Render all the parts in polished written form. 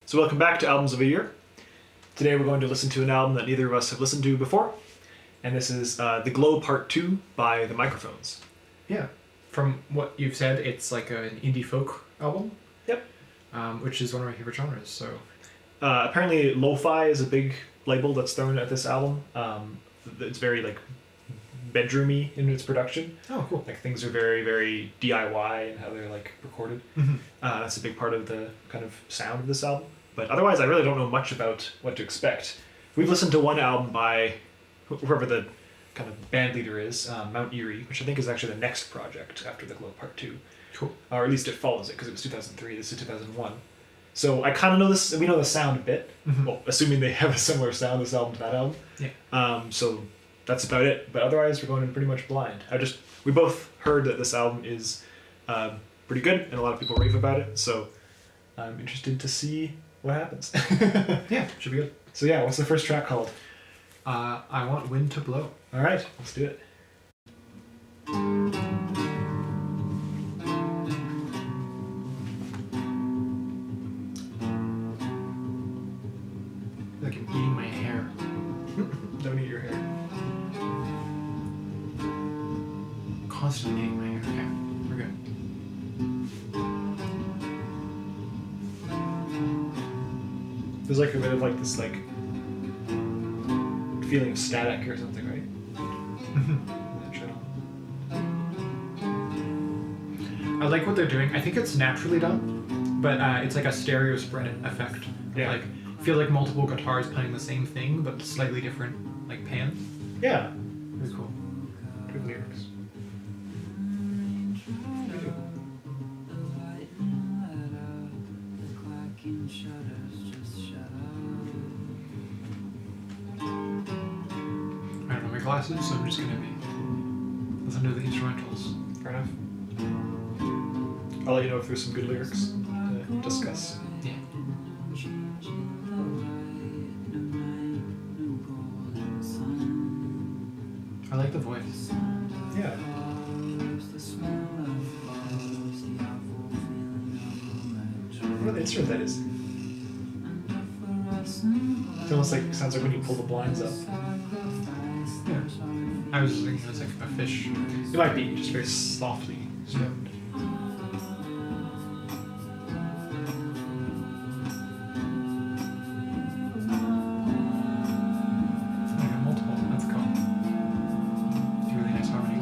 So welcome back to Albums of a Year. Today we're going to listen to an album that neither of us have listened to before, and this is The Glow Part 2 by The Microphones. Yeah, from what you've said, it's like an indie folk album. Yep. Which is one of my favorite genres, so... Apparently lo-fi is a big label that's thrown at this album. It's very like bedroomy in its production. Oh, cool. Like things are very, very DIY and how they're like recorded. Mm-hmm. That's a big part of the kind of sound of this album. But otherwise, I really don't know much about what to expect. We've listened to one album by whoever the kind of band leader is, Mount Erie, which I think is actually the next project after The Glow Part 2. Cool. Or at least it follows it, because it was 2003, this is 2001. So I kind of know this, we know the sound a bit, well, assuming they have a similar sound, this album to that album. Yeah. So that's about it, but otherwise we're going in pretty much blind. We both heard that this album is pretty good, and a lot of people rave about it, so I'm interested to see what happens. Yeah, should be good. So yeah, what's the first track called? I Want Wind to Blow. Alright, let's do it. Like I'm eating my hair. Don't eat your hair. Constantly eating my hair. Okay, we're good. Theres like a bit of like this like feeling of static or something, right? In that channel. I like what they're doing. I think it's naturally done, but it's like a stereo spread effect. Yeah. Like, feel like multiple guitars playing the same thing, but slightly different, like pan. Yeah. Very cool. Good lyrics. I don't know my glasses, so I'm just gonna be listening to the instrumentals. Fair enough. I'll let you know if there's some good lyrics to discuss. Yeah. I like the voice. Yeah. What instrument that is? It almost like sounds like when you pull the blinds up. Yeah. I was thinking it was like a fish. It might be just very softly strummed. I got multiple. That's cool. It's a really nice harmony.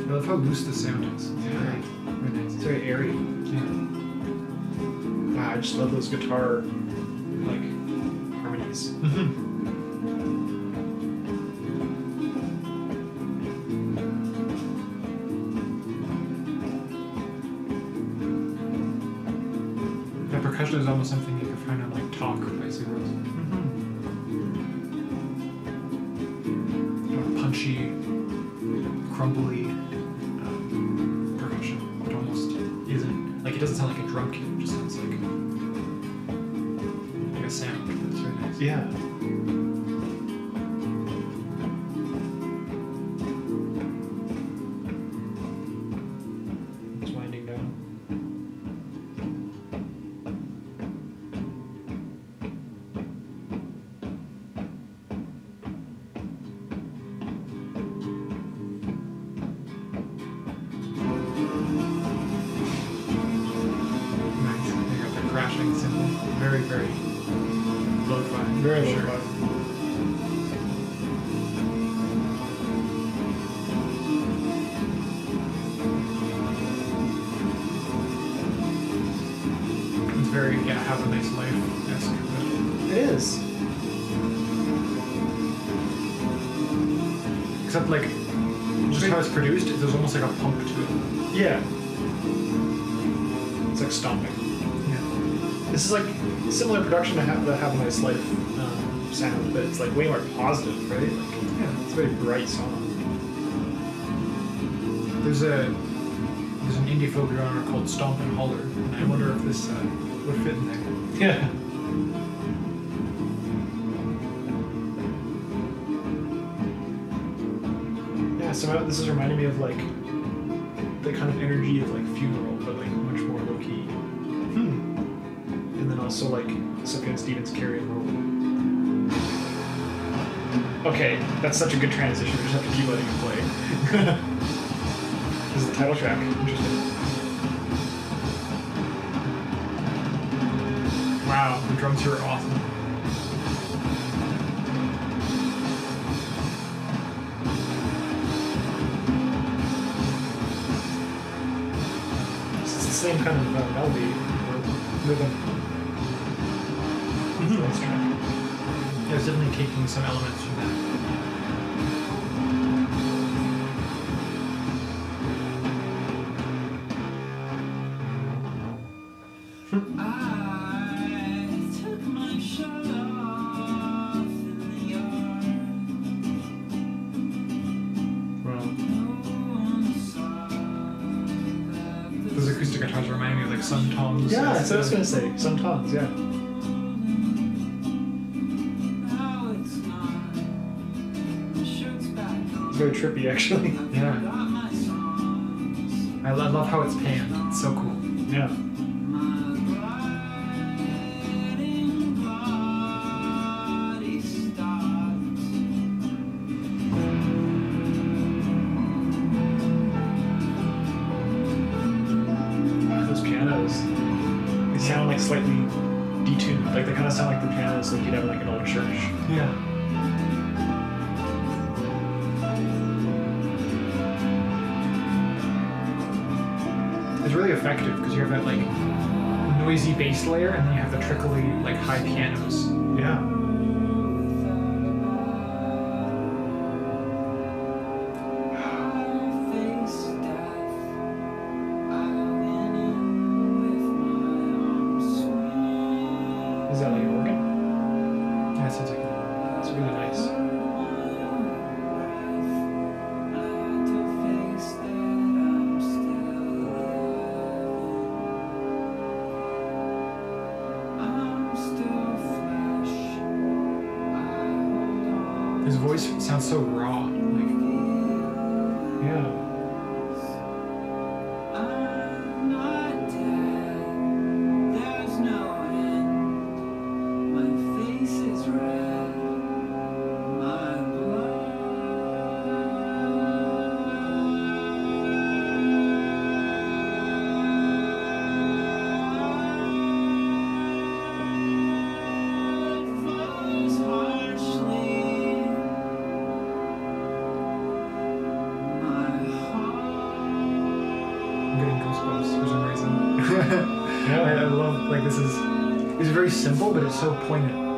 I love how loose the sound is. Yeah. Very nice. It's very airy. Yeah. Wow, I just love those guitar like harmonies. The percussion is almost something you could find on like Talk by Zeros. Punchy, crumbly. it doesn't sound like a drum kit. It just sounds like a sound. That's really nice. Yeah. It's winding down. Nice. They got the crashing cymbal. Very, very lo-fi. Very sure. low. It's very, have a nice life-esque. It is. Except, like, just how it's produced, there's almost like a pump to it. Yeah. It's like stomping. Yeah. This is like similar production to the Have a Nice Life sound, but it's like way more positive, right? Like, Yeah. it's a very bright song. There's an indie folk genre called Stomp and Holler, and I wonder if this would fit in there. Yeah. Yeah, somehow this is reminding me of like the kind of energy of like Funeral, but like much more low key. And then also like Sufjan Stevens' Carry and Roll. Okay, that's such a good transition. We just have to keep letting it play. This is the title track. Interesting. Wow, the drums here are awesome. It's the same kind of melody or rhythm. Nice track. Yeah, it's definitely taking some elements from that. Those acoustic guitars remind me of like Sun Toms. Yeah, that's what I was gonna say. Some tones, yeah. It's very trippy, actually. Yeah. I love how it's panned. It's so cool. Yeah. Those pianos, they sound like slightly detuned. Like they kind of sound like the pianos like you'd have in like an old church. Yeah. It's really effective because you have that like noisy bass layer and then you have the trickly like high pianos. Yeah. Is that like an organ? Yeah, it sounds like It's really nice. his voice sounds so raw. Like, Yeah. I'm getting goosebumps for some reason. Yeah. I love, like, this is, it's very simple, but it's so poignant.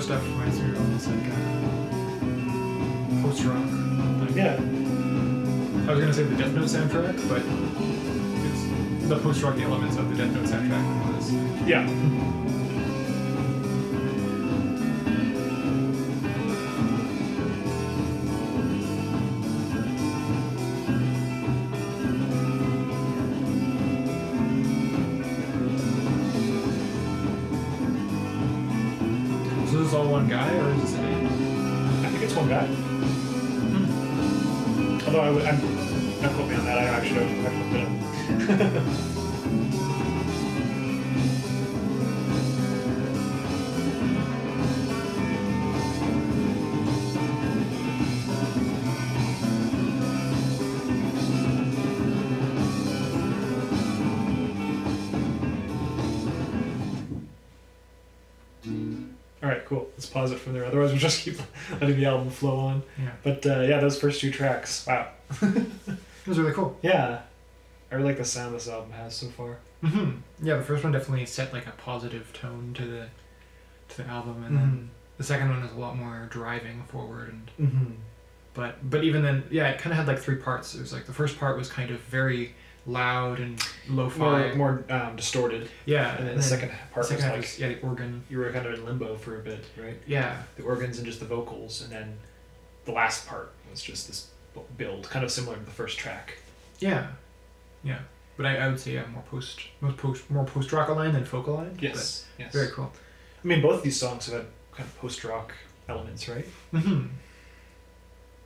guitar stuff reminds me of almost like post rock. Like, Yeah. I was gonna say the Death Note soundtrack, but it's the post rock elements of the Death Note soundtrack was. Yeah. So this is all one guy, or is this a band? I think it's one guy. Although don't quote me on that. I actually don't. I looked it up. All right, cool. Let's pause it from there. Otherwise, we'll just keep letting the album flow on. Yeah. But yeah, those first two tracks. Wow. It was really cool. Yeah, I really like the sound this album has so far. Yeah, the first one definitely set like a positive tone to the album, and then the second one is a lot more driving forward. And but even then, yeah, it kind of had like three parts. It was like the first part was kind of very loud and lo-fi, more distorted. Yeah, And then the second part was half like the organ. you were kind of in limbo for a bit, right? Yeah, The organs and just the vocals, and then the last part was just this build, kind of similar to the first track. yeah. But I would say more post rock aligned than folk aligned. Yes. But very cool. I mean, both of these songs have had kind of post rock elements, right?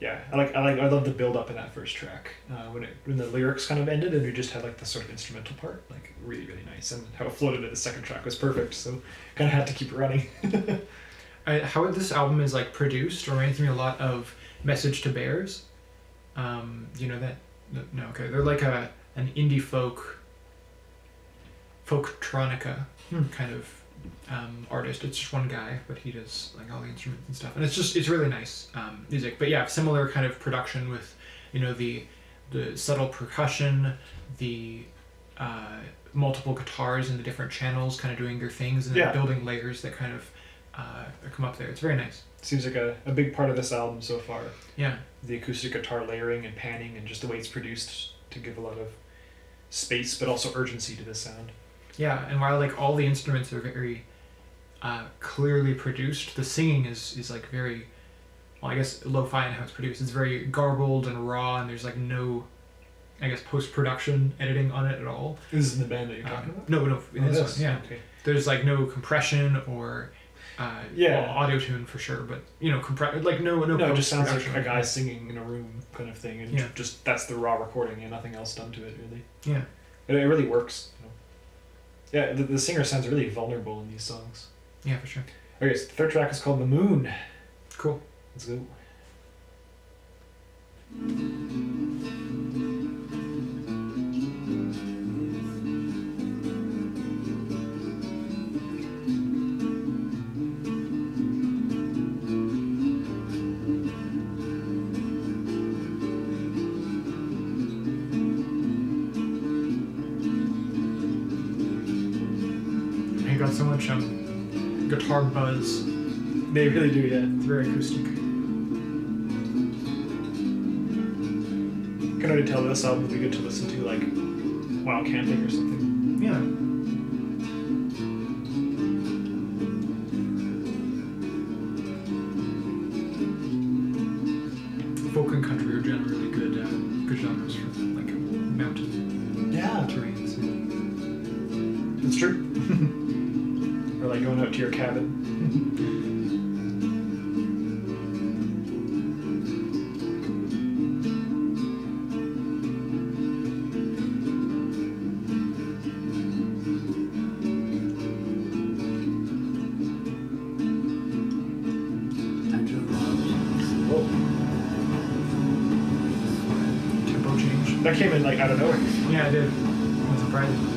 Yeah, I love the build up in that first track when the lyrics kind of ended and we just had like the sort of instrumental part, like really really nice, and how it floated into the second track was perfect. So kind of had to keep it running. How this album is like produced reminds me a lot of Message to Bears. You know that? No, okay. They're like an indie folktronica kind of artist. It's just one guy, but he does like all the instruments and stuff, and it's really nice music. But yeah, similar kind of production with the subtle percussion, the multiple guitars in the different channels kind of doing their things, and then building layers that kind of come up there. It's very nice. Seems like a big part of this album so far. Yeah. The acoustic guitar layering and panning and just the way it's produced to give a lot of space but also urgency to the sound. Yeah, and while like all the instruments are very clearly produced, the singing is like very, well, I guess lo-fi in how it's produced. It's very garbled and raw, and there's like no, I guess, post-production editing on it at all. This is in the band that you're talking about? No, in this one, yeah. Okay. There's like no compression or auto tune for sure, but no it just sounds like post-production. a guy singing in a room kind of thing, and just that's the raw recording and nothing else done to it really. Yeah. It really works. Yeah, the singer sounds really vulnerable in these songs. Yeah, for sure. Okay, so the third track is called The Moon. Cool. Let's go. You got so much guitar buzz. They really do, yeah. It's very acoustic. I can already tell this album would be good to listen to like while camping or something. Yeah. Folk and country are generally good genres for like mountain terrains. It's true. Or like going out to your cabin. Whoa. Tempo change. That came in like out of nowhere. Yeah, it did. It was surprising.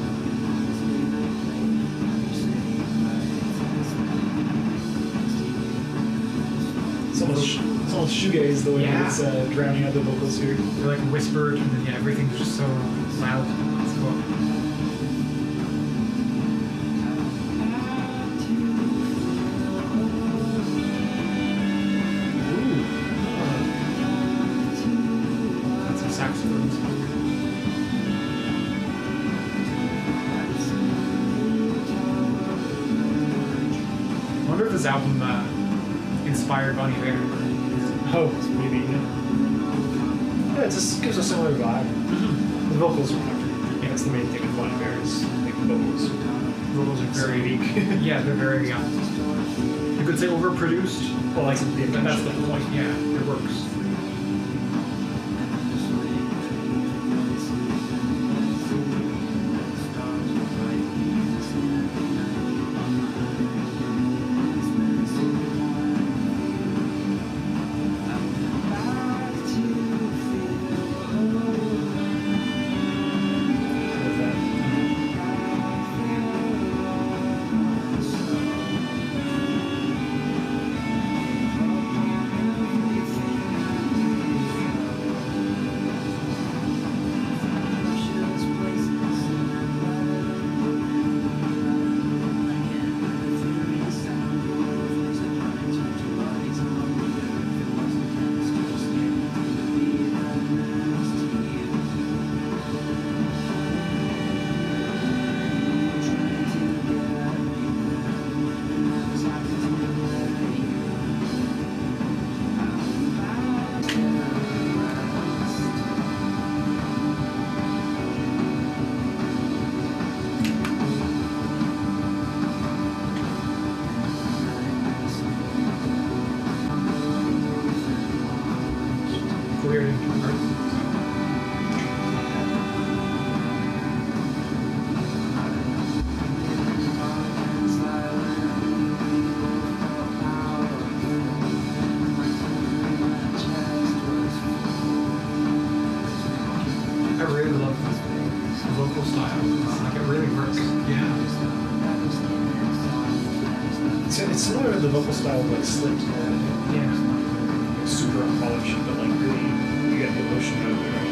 It's almost shoegaze the way Yeah. it's drowning out the vocals here. They're like whispered, and then everything's just so loud. It's cool. this album inspired Bon Iver? Oh, maybe. Yeah, it just gives a similar vibe. Mm-hmm. The vocals are wonderful. Yeah, that's the main thing with Bon Iver is like the vocals. Vocals are very unique. Yeah, they're very you could say overproduced. Well, like the That's the point. Yeah, it works. Weird. I really love the vocal style. Like it really works. Yeah. It's similar to the vocal style of like Slipped. Yeah. It's super unpolished, but like really you get the emotion out of it, right?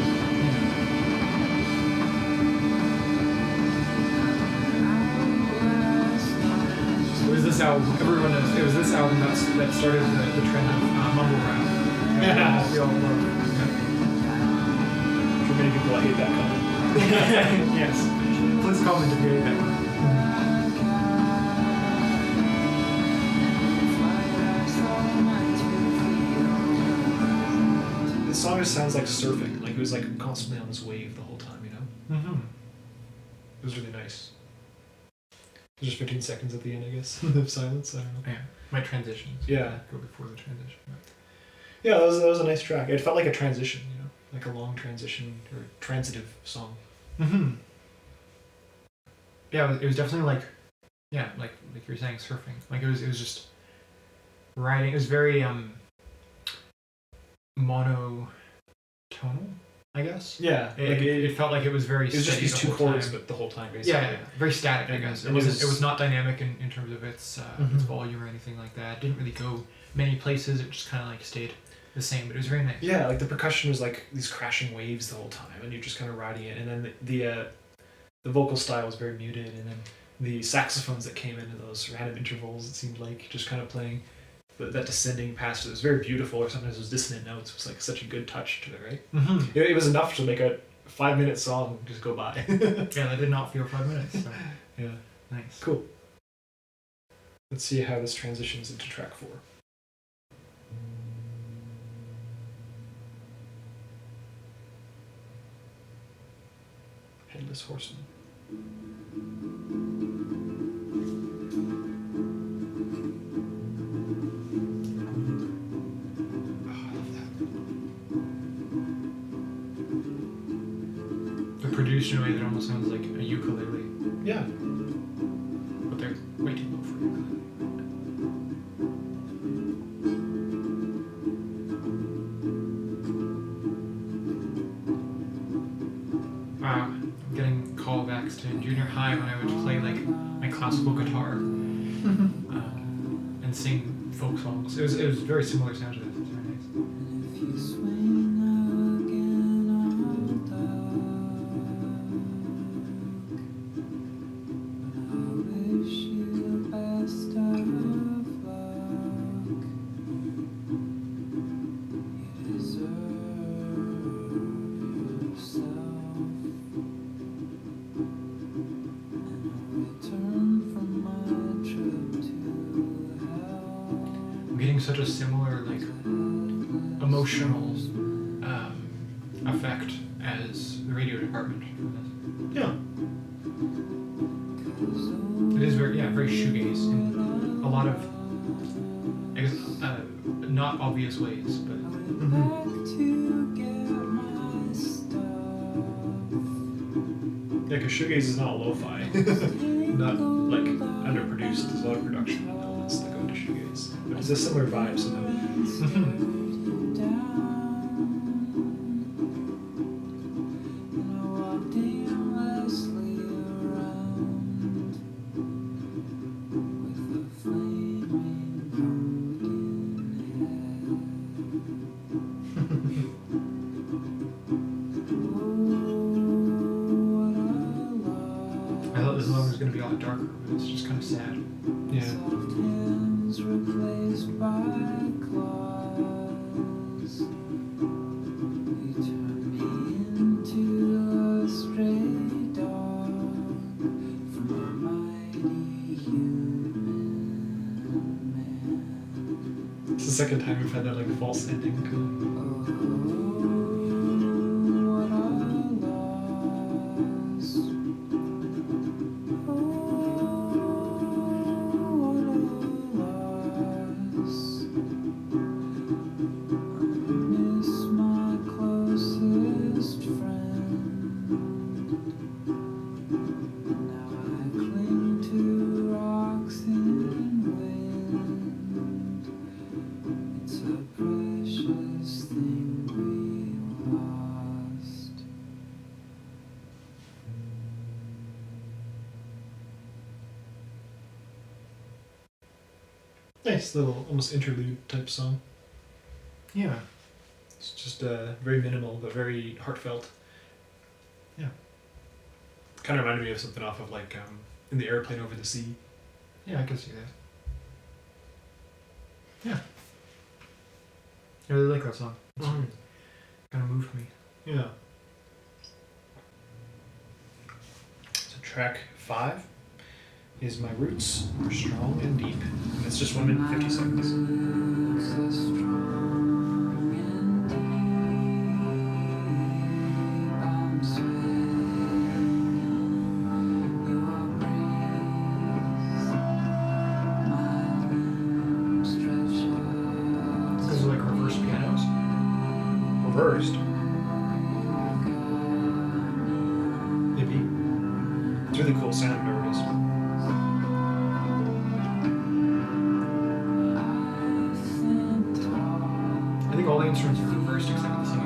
It was this album. It was this album that started the trend of mumble rap. Yeah. We all love. For many people, I hate that comment. Yes. Please comment if you hate that one. The song just sounds like surfing. Like it was like constantly on this wave the whole time, you know? Mm-hmm. It was really nice. There's just 15 seconds at the end, I guess, of silence. I don't know. Yeah. My transitions. Yeah. Go before the transition. Yeah, that was a nice track. It felt like a transition, you know? Like a long transition or transitive song. Mm-hmm. Yeah, it was definitely like, yeah, like you were saying, surfing. Like it was just riding. It was very monotonal, I guess. Yeah. It felt like it was very. It was just steady these the two whole chords, time. but the whole time, basically. Yeah, very static. I guess it was not dynamic in terms of its volume or anything like that. It didn't really go many places. It just kind of like stayed the same, but it was very nice. Yeah, like the percussion was like these crashing waves the whole time, and you're just kind of riding it. And then the vocal style was very muted, and then the saxophones that came into those random intervals, it seemed like just kind of playing that descending past it was very beautiful, or sometimes those dissonant notes. It was like such a good touch to it, right? Mm-hmm. It was enough to make a 5-minute song just go by. Yeah, that did not feel 5 minutes. So. Yeah, Nice. cool. Let's see how this transitions into track 4. Headless Horseman. Oh, I love that. They're produced in a way that almost sounds like a ukulele, Yeah. but they're way too low for ukulele. I'm getting callbacks to junior high when I would play like my classical guitar and sing folk songs. It was very similar sound to this. It's very nice. such a similar like emotional effect as the radio department. Yeah. It is very shoegaze in a lot of, I guess, not obvious ways, but. Yeah, because shoegaze is not lo-fi, not like underproduced. There's a lot of production elements that go into shoegaze, but it's a similar vibe somehow. I thought this one was going to be a lot darker, but it's just kind of sad. Yeah. Replaced by claws. You turn me into a stray dog from a mighty human man. It's the second time we've had that like false ending. What a loss. Miss my closest friend. Now I cling to rocks in wind. It's a precious thing we lost. Nice little, almost interlude type song. Yeah. It's just very minimal, but very heartfelt. Yeah. Kind of reminded me of something off of like In the Airplane Over the Sea. Yeah, I can see that. Yeah. I really like that song. Kind of moved me. Yeah. So track 5 is My Roots Are Strong and Deep. And it's just 1 minute 50 seconds. Roots are strong and deep. I'm swaying your breeze. My limbs stretch out. Because of like reverse pianos. Reversed. Maybe. It's really cool sound, whatever it is. I think all the instruments are reversed except the singing.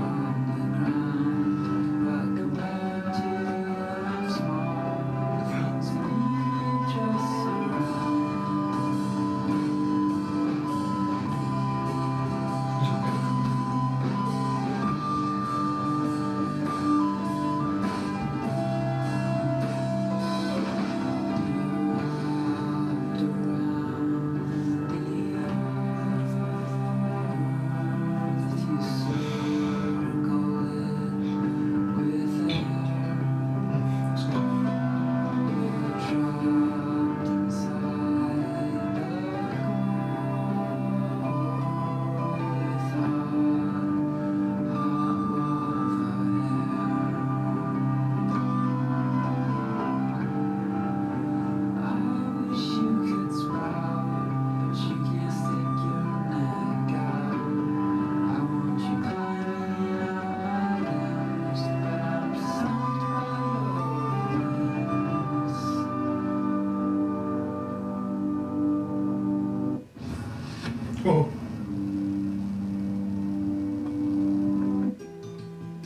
Oh.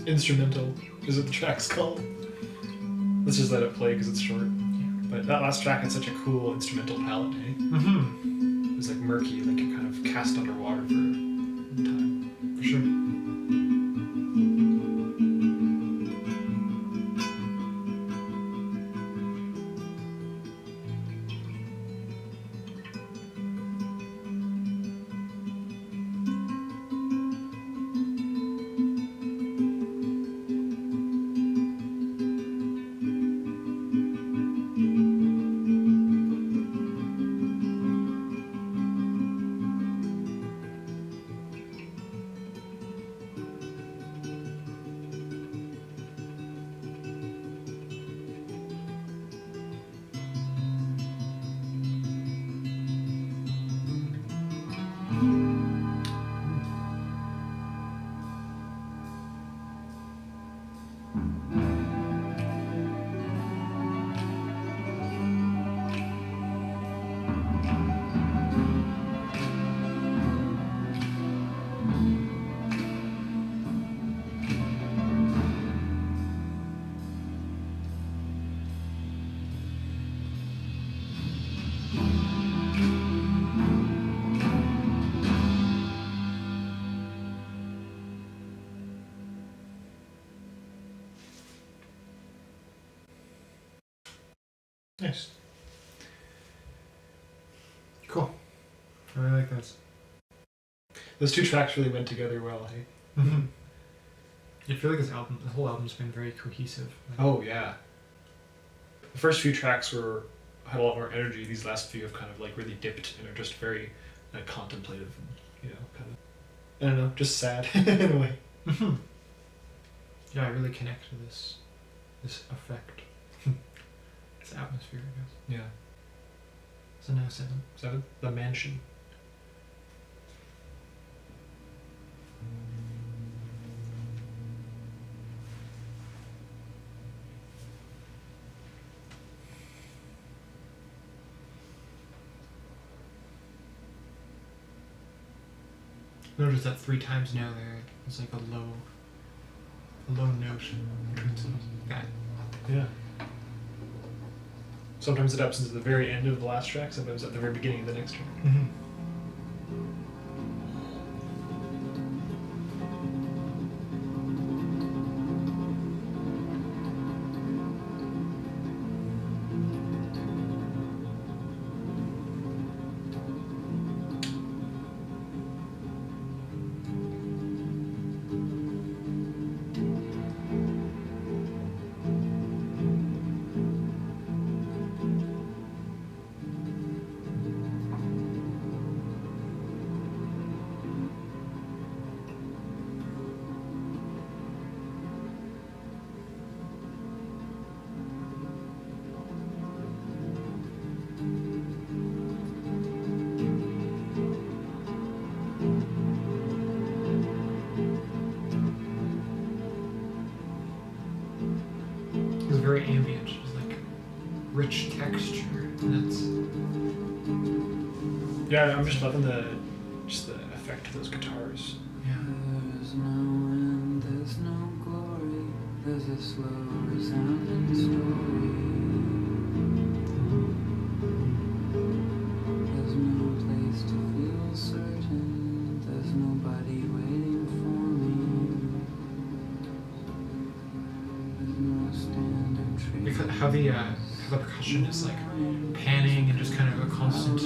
Instrumental is what the track's called. Let's just let it play because it's short. But that last track had such a cool instrumental palette, eh? Mm-hmm. It was like murky, like you kind of cast underwater for a time. For sure. Nice. Cool. I really like those. Those two tracks really went together well, hey? Mm-hmm. I feel like the whole album's been very cohesive. Like, Oh, yeah. The first few tracks had a lot more energy. These last few have kind of like really dipped and are just very contemplative and, kind of, I don't know, just sad in a way. mm-hmm. Yeah, I really connect to this effect. This atmosphere, I guess. Yeah. So now 7. 7? The Mansion. Notice that 3 times now there's like a low note between some guy. Yeah. Sometimes it happens at the very end of the last track, sometimes at the very beginning of the next track. Mm-hmm. It's very ambient, just like rich texture. And that's Yeah, I'm just loving the effect of those guitars. yeah. There's no end, there's no glory. There's a slow resounding story. There's no place to feel certain. There's nobody waiting for me. There's no standard treat. Because how the percussion is like panning and just kind of a constant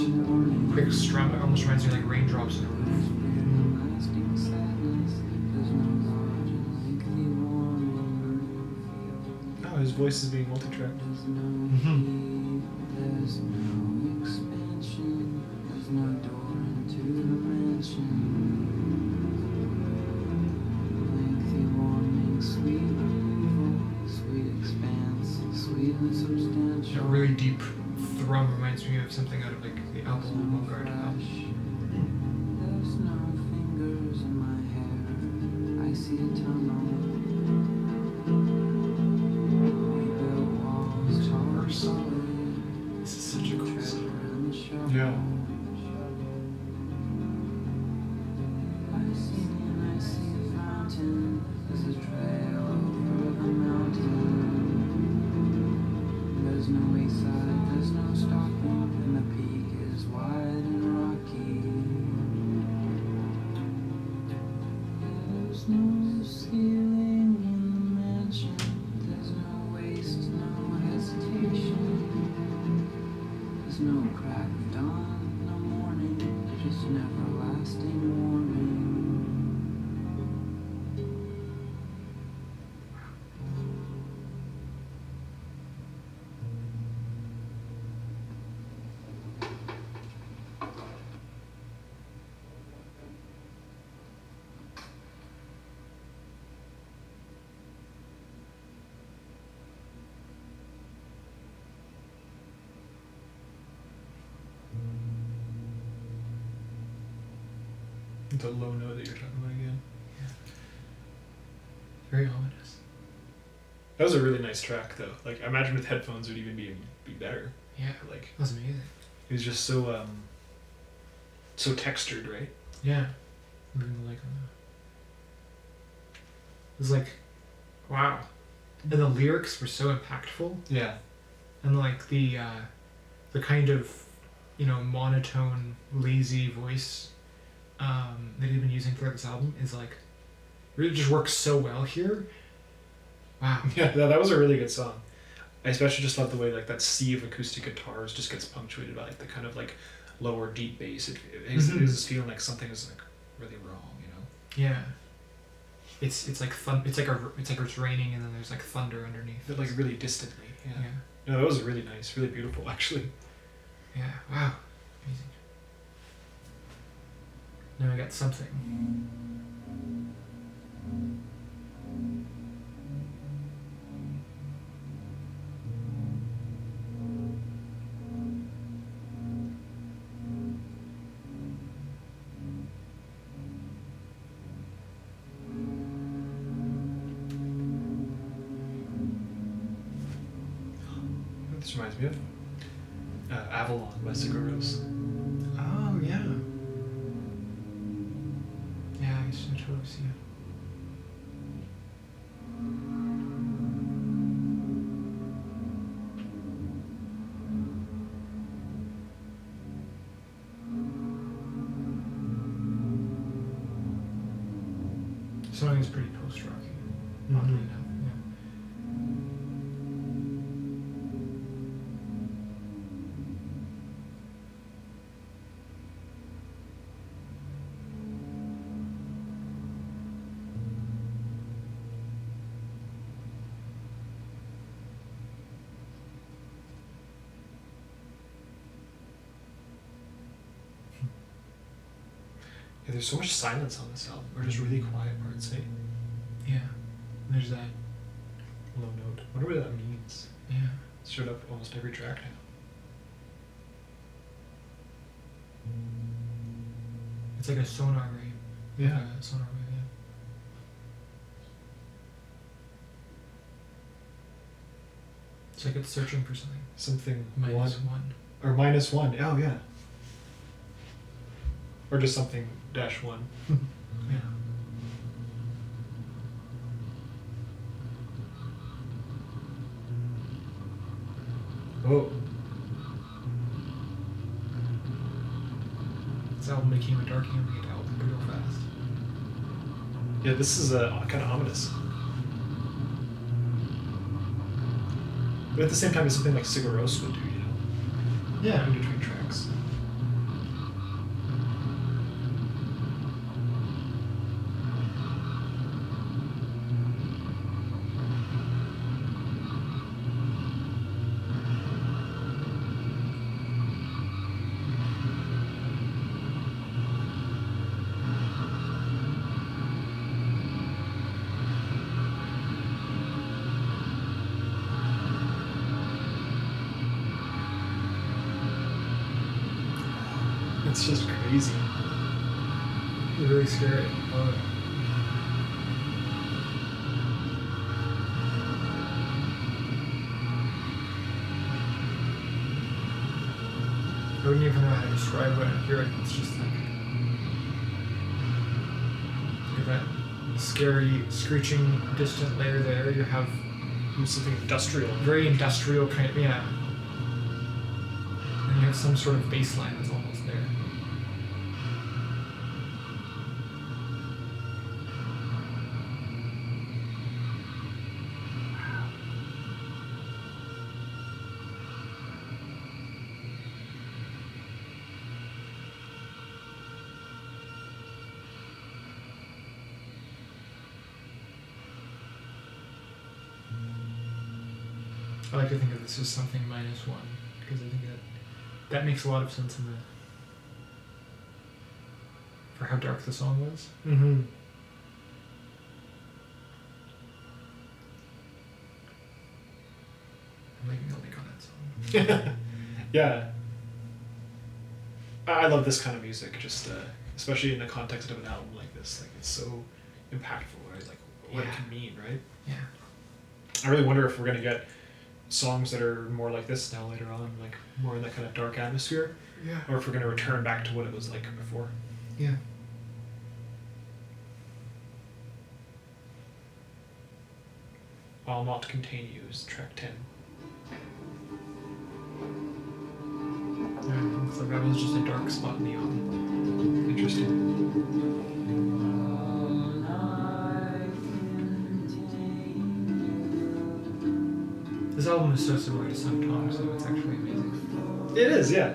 quick strum. It almost reminds me of like raindrops in a roof. Lasting sadness. There's no lodging like the warming. Oh, his voice is being multi-tracked. There's no Mhm. heat, there's no expansion, there's no door into the mansion. Lengthy warming, sweet removal, sweet expanse, sweet and That substantial. really deep thrum reminds me of something out of like the There's album no Bogart album. flash, there's no fingers in my hair. I see a tunnel. We built walls, tall and Verse. solid. This is such a cool Treasure song. in the shovel. Yeah. I see a fountain. There's a trail over the mountain. There's no wayside, there's no stopping, and the peak is wide and rocky. There's no ceiling in the mansion. There's no waste, no hesitation. There's no crack of dawn, no morning, just an everlasting warning. The low note that you're talking about again. Very ominous. That was a really nice track, though. Like, I imagine with headphones it would even be better. Yeah, Like, that was amazing. it was just so so textured, right? Yeah. Moving the leg on that. It was like, wow. And the lyrics were so impactful. Yeah. And like the kind of, monotone, lazy voice that he'd been using throughout this album is like, really just works so well here. Wow. Yeah, that was a really good song. I especially just love the way like that sea of acoustic guitars just gets punctuated by like the kind of like lower deep bass. It gives this feeling like something is like really wrong, you know. Yeah. It's like fun. It's like it's raining and then there's like thunder underneath. But like really distantly. Yeah. Yeah. No, that was really nice, really beautiful actually. Yeah. Wow. Amazing. Now I got something. This reminds me of Avalon by Sigur Rós. Oh yeah. Yeah, I should totally see it. This song is pretty post-rocky, oddly enough. Yeah, there's so much silence on this album, or just really quiet parts, eh? Yeah. There's that. Low note. I wonder what that means. Yeah. It's showed up almost every track now. It's like a sonar wave. Yeah. Like a sonar wave, yeah. It's like it's searching for something. Something Minus one. one. Or -1. Oh yeah. Or just something -1. Yeah. Oh. This album became a Dark Ambient album real fast. Yeah, this is kind of ominous. But at the same time, it's something like Sigur Rós would do, you know? Yeah. In between tracks. It's just crazy. It's really scary. Oh. I wouldn't even know how to describe when I hear it. It's just like that scary, screeching, distant layer there. You have Something industrial. very industrial kind of, yeah. And you have some sort of bass line that's almost there. I like to think of this as something -1 because I think that makes a lot of sense in the for how dark the song was. Mm-hmm. Maybe I'll make on that song. Yeah. I love this kind of music, just especially in the context of an album like this. Like, it's so impactful, right? Like, what it can mean, right? Yeah. I really wonder if we're gonna get songs that are more like this now later on, like more in that kind of dark atmosphere, Yeah. or if we're gonna return back to what it was like before. Yeah. I'll Not Contain You is track 10. Yeah, looks like that was just a dark spot in the album. Interesting. This album is so similar to Sun Tongs, so it's actually amazing. It is, yeah. I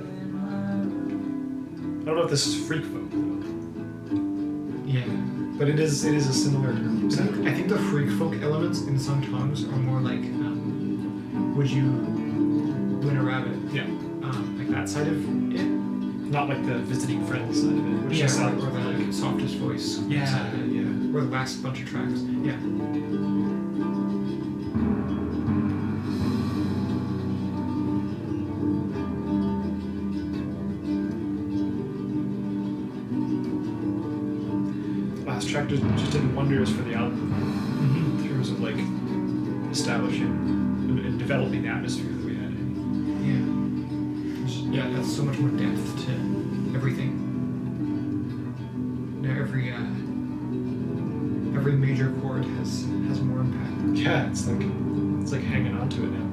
don't know if this is freak folk though, Yeah. but it is a similar sound. I think the freak folk elements in Sun Tongs are more like, would you win a rabbit? Yeah, Like that side of it. not like the visiting friends side of it, which Yeah, just or sounds the like softest voice side of it. yeah. Or the last bunch of tracks. Yeah. Last track just did wonders for the album in terms of like establishing and developing the atmosphere that we had. Yeah, that's so much more depth to everything. You know, every major chord has more impact. Yeah, it's like hanging on to it now.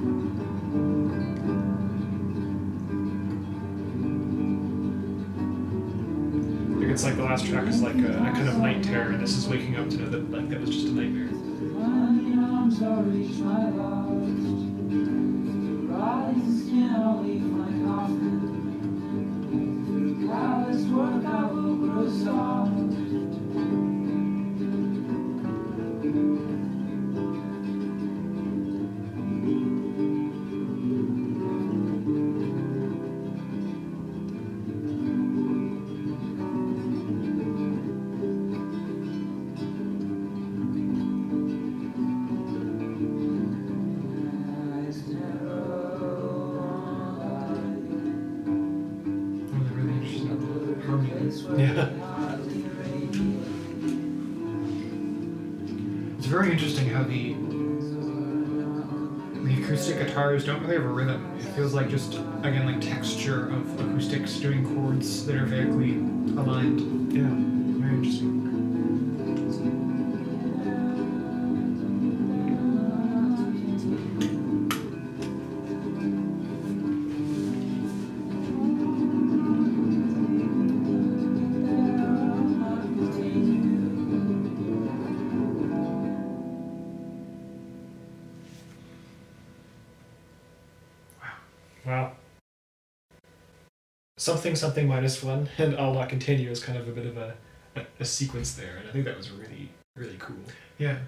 Like it's like the last track is like a kind of night terror, and this is waking up to know that like that was just a nightmare. When your arms are reach my lost, through rotting skin I'll leave my coffin. Through calloused work I will grow soft. Really interesting harmony. Yeah. It's very interesting how the acoustic guitars don't really have a rhythm. It feels like just again like texture of acoustics doing chords that are vaguely aligned. Yeah, very interesting. Wow. Something -1 and I'll not continue is kind of a bit of a sequence there, and I think that was really, really cool. Yeah.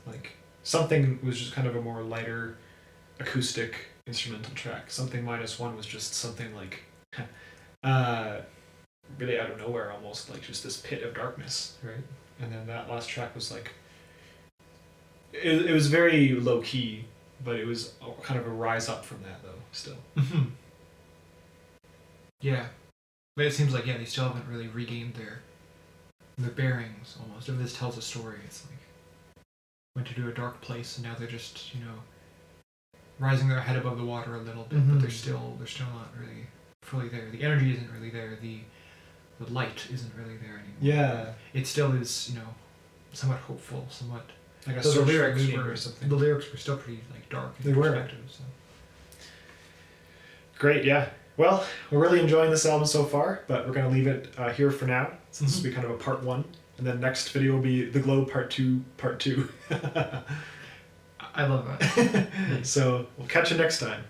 Like something was just kind of a more lighter acoustic instrumental track. Something -1 was just something like really out of nowhere, almost like just this pit of darkness, right? And then that last track was like it was very low key, but it was kind of a rise up from that though still. Yeah. But it seems like they still haven't really regained their bearings almost. If this tells a story, it's like went to a dark place and now they're just, rising their head above the water a little bit, but they're still not really fully there. The energy isn't really there. The light isn't really there anymore. Yeah. It still is, somewhat hopeful, somewhat. Like a Those search for lyrics meaning were or something. The lyrics were still pretty dark. They were. So. Great, yeah. Well, we're really enjoying this album so far, but we're going to leave it here for now, since this will be kind of a part 1. And then next video will be The Globe Part 2, Part 2. I love that. So we'll catch you next time.